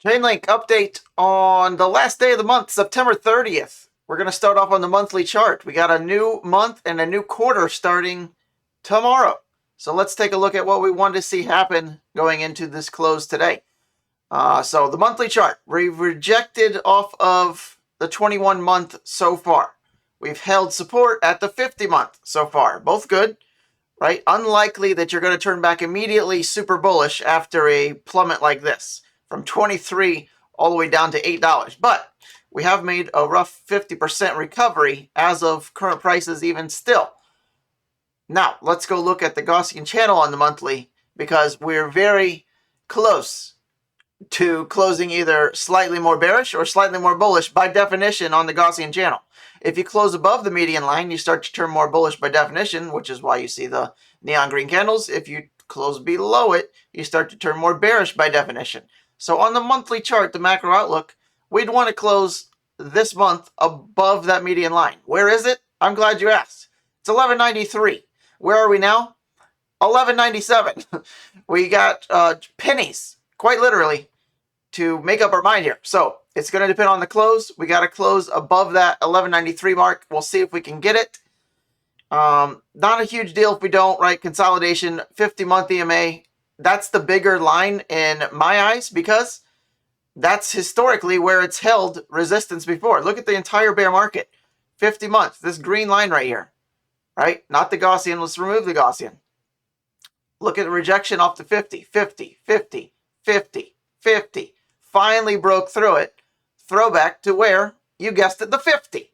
Chainlink update on the last day of the month, September 30th. We're going to start off on the monthly chart. We got a new month and a new quarter starting tomorrow. So let's take a look at what we want to see happen going into this close today. So the monthly chart, we've rejected off of the 21 month so far. We've held support at the 50 month so far. Both good, right? Unlikely that you're going to turn back immediately super bullish after a plummet like this from 23 all the way down to $8. But we have made a rough 50% recovery as of current prices even still. Now, let's go look at the Gaussian channel on the monthly because we're very close to closing either slightly more bearish or slightly more bullish by definition on the Gaussian channel. If you close above the median line, you start to turn more bullish by definition, which is why you see the neon green candles. If you close below it, you start to turn more bearish by definition. So on the monthly chart, the macro outlook, we'd want to close this month above that median line. Where is it? I'm glad you asked. It's 1193. Where are we now? 1197. We got pennies, quite literally, to make up our mind here. So it's going to depend on the close. We got to close above that 1193 mark. We'll see if we can get it. Not a huge deal if we don't, right? Consolidation, 50-month EMA. That's the bigger line in my eyes because that's historically where it's held resistance before. Look at the entire bear market. 50 months, this green line right here, right? Not the Gaussian. Let's remove the Gaussian. Look at the rejection off the 50, 50, 50, 50, 50. Finally broke through it. Throwback to where, you guessed it, the 50.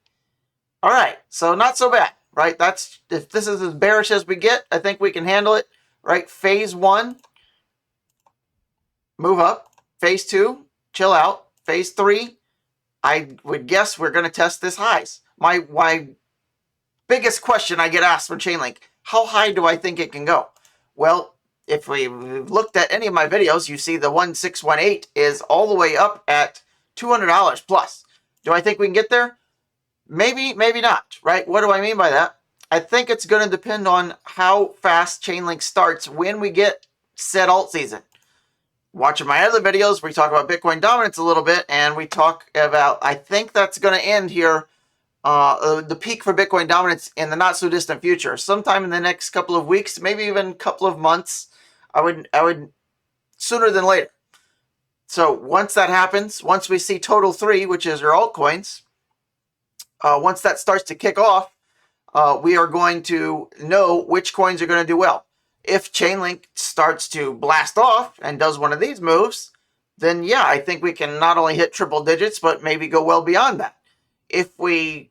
All right, so not so bad, right? That's, if this is as bearish as we get, I think we can handle it, right? Phase one, move up. Phase two, chill out. Phase three, I would guess we're going to test this highs. My biggest question I get asked for Chainlink, how high do I think it can go? Well, if we looked at any of my videos, you see the 1618 is all the way up at $200 plus. Do I think we can get there? Maybe, maybe not, right? What do I mean by that? I think it's going to depend on how fast Chainlink starts when we get said alt season. Watching my other videos, we talk about Bitcoin dominance a little bit, and we talk about, I think that's going to end here, the peak for Bitcoin dominance in the not so distant future, sometime in the next couple of weeks, maybe even a couple of months. I would sooner than later. So once that happens, once we see total 3, which is your altcoins, once that starts to kick off, we are going to know which coins are going to do well. If Chainlink starts to blast off and does one of these moves, then yeah, I think we can not only hit triple digits, but maybe go well beyond that. If we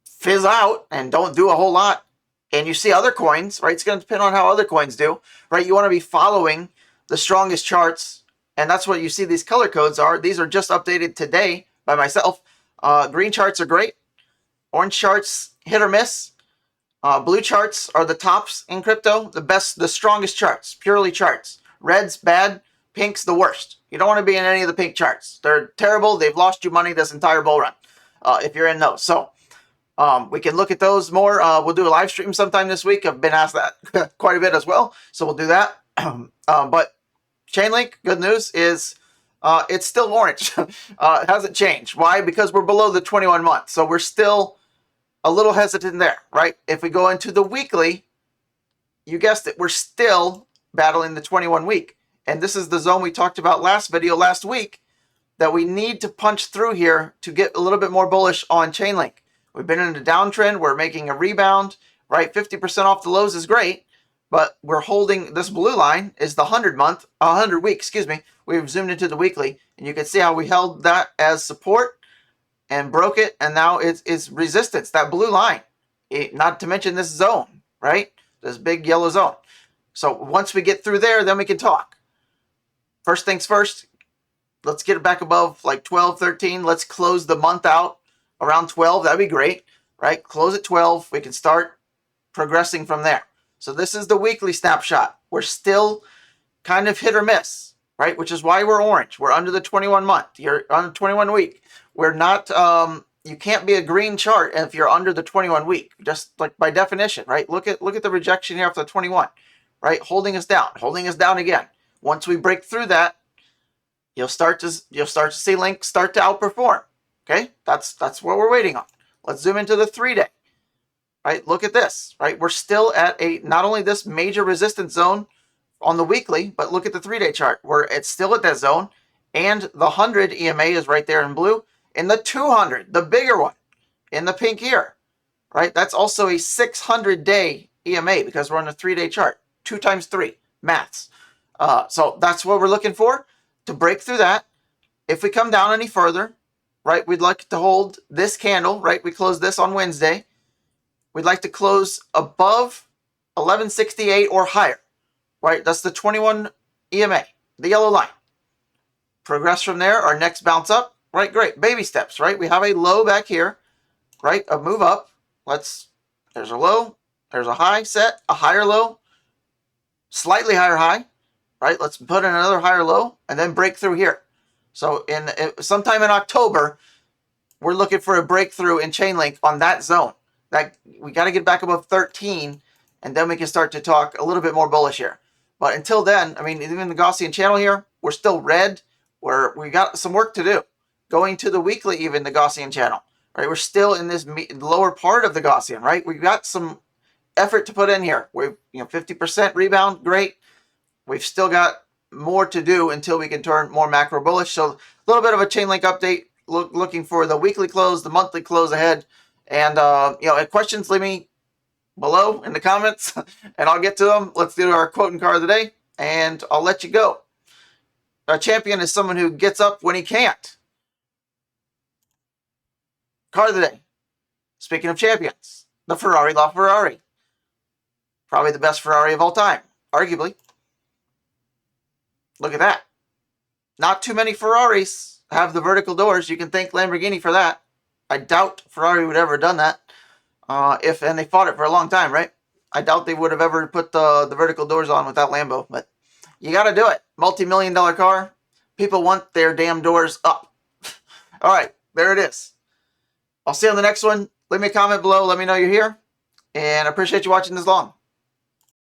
fizz out and don't do a whole lot, and you see other coins, right? It's going to depend on how other coins do, right? You want to be following the strongest charts, and that's what you see these color codes are. These are just updated today by myself. Green charts are great. Orange charts, hit or miss. Blue charts are the tops in crypto, the best, the strongest charts, purely charts. Red's bad, pink's the worst. You don't want to be in any of the pink charts. They're terrible. They've lost you money this entire bull run if you're in those. So we can look at those more. We'll do a live stream sometime this week. I've been asked that quite a bit as well, so we'll do that. But Chainlink, good news is it's still orange. It hasn't changed. Why? Because we're below the 21 month, so we're still a little hesitant there, right? If we go into the weekly, you guessed it, we're still battling the 21 week. And this is the zone we talked about last week, that we need to punch through here to get a little bit more bullish on Chainlink. We've been in a downtrend. We're making a rebound, right? 50% off the lows is great, but we're holding this blue line is the 100 week, excuse me. We've zoomed into the weekly, and you can see how we held that as support and broke it, and now it's resistance, that blue line. Not to mention this zone, right? This big yellow zone. So once we get through there, then we can talk. First things first, let's get it back above like 12, 13. Let's close the month out around 12. That'd be great, right? Close at 12. We can start progressing from there. So this is the weekly snapshot. We're still kind of hit or miss, right? Which is why we're orange. We're under the 21 month. You're on the 21 week. We're not, you can't be a green chart if you're under the 21 week, just like by definition, right? Look at the rejection here after the 21, right? Holding us down again. Once we break through that, you'll start to see Link start to outperform. Okay, that's what we're waiting on. Let's zoom into the 3-day. Right, look at this. Right, we're still at not only this major resistance zone on the weekly, but look at the 3-day chart where it's still at that zone, and the 100 EMA is right there in blue, and the 200, the bigger one, in the pink here. Right, that's also a 600-day EMA because we're on a 3-day chart. 2 times 3, maths. So that's what we're looking for, to break through that. If we come down any further, right, we'd like to hold this candle, right? We closed this on Wednesday. We'd like to close above 1168 or higher, right? That's the 21 EMA, the yellow line. Progress from there, our next bounce up, right? Great, baby steps, right? We have a low back here, right? A move up. There's a low, there's a high set, a higher low, slightly higher high, right? Let's put in another higher low and then break through here. So sometime in October, we're looking for a breakthrough in Chainlink on that zone. That we got to get back above 13, and then we can start to talk a little bit more bullish here. But until then, I mean, even the Gaussian channel here, we're still red. We got some work to do. Going to the weekly, even the Gaussian channel, right? We're still in this lower part of the Gaussian, right? We've got some effort to put in here. We've 50% rebound, great. We've still got more to do until we can turn more macro bullish. So a little bit of a Chainlink update, looking for the weekly close, the monthly close ahead. And, questions, leave me below in the comments, and I'll get to them. Let's do our quote and card of the day, and I'll let you go. A champion is someone who gets up when he can't. Card of the day. Speaking of champions, the Ferrari LaFerrari. Probably the best Ferrari of all time, arguably. Look at that. Not too many Ferraris have the vertical doors. You can thank Lamborghini for that. I doubt Ferrari would ever have done that. And they fought it for a long time, right? I doubt they would have ever put the vertical doors on without Lambo. But you got to do it. Multi-million-dollar car. People want their damn doors up. All right, there it is. I'll see you on the next one. Leave me a comment below. Let me know you're here. And I appreciate you watching this long.